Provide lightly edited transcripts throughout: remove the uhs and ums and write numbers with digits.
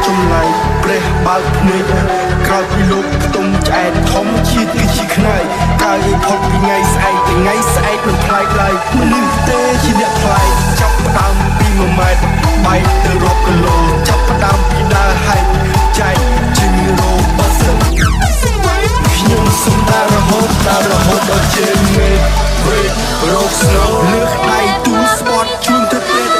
ចំឡាយព្រះបើកភ្នែកក្រោយពីលោកផ្ទុំឆ្អែតធម្មជាតិគឺជាខ្នើយកាយផុតពីថ្ងៃស្អែកថ្ងៃស្អែកមិនប្លែកឡើយមនុស្សទេជាអ្នកប្លែកចាប់ផ្ដើមពី1ម៉ែត្របែកទៅរាប់គីឡូចាប់ផ្ដើមពីដើរហែកចែកជារោបសិនខ្ញុំសុំដើររហូតដល់ជើងមេរោគ snow លើកដៃទូស្ពតជូនទៅពេល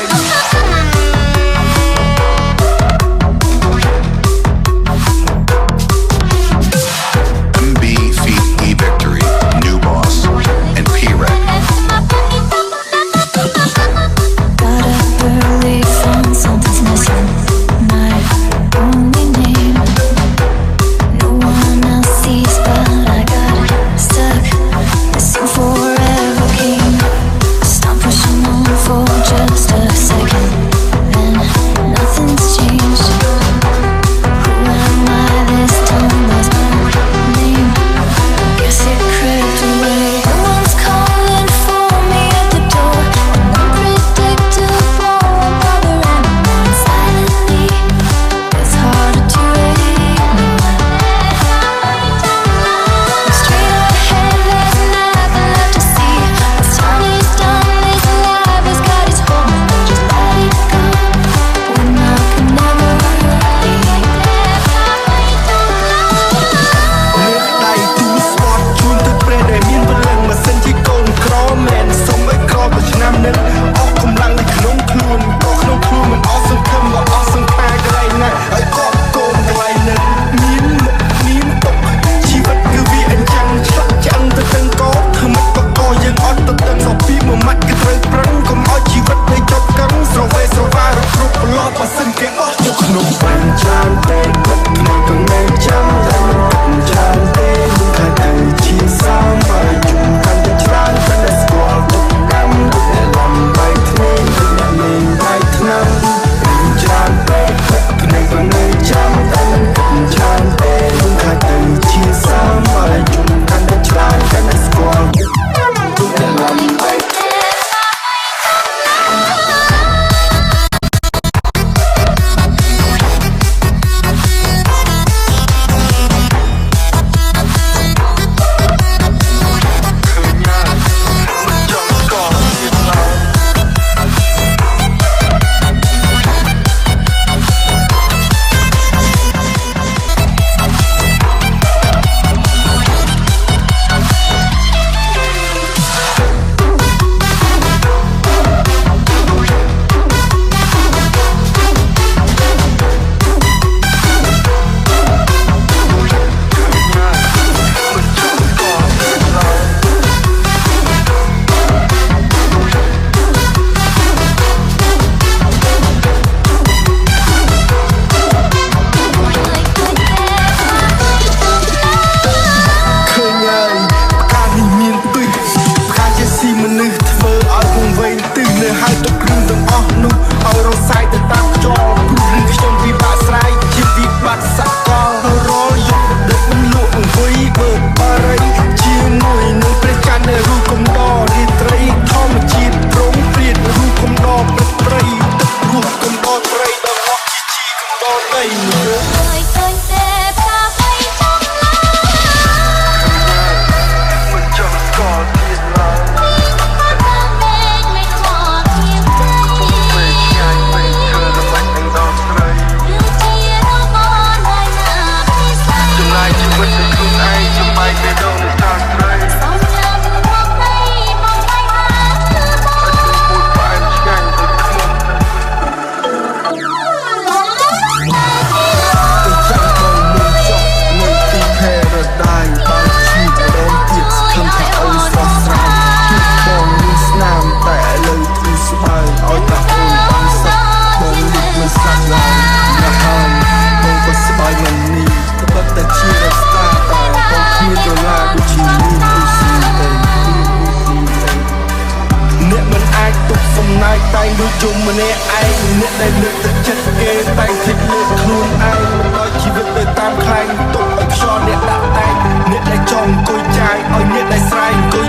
ដែលតែងដូចជុំម្នាក់ឯងអ្នកដែលលើកទឹកចិត្តគេតែងthíchលើកខ្លួនឯងឲ្យជីវិតទៅតាមខ្លែងទុកឲ្យខ្យល់អ្នកដាក់តែងអ្នកដែលចង់អង្គុយចាយឲ្យអ្នកដែលស្រែកអង្គុយ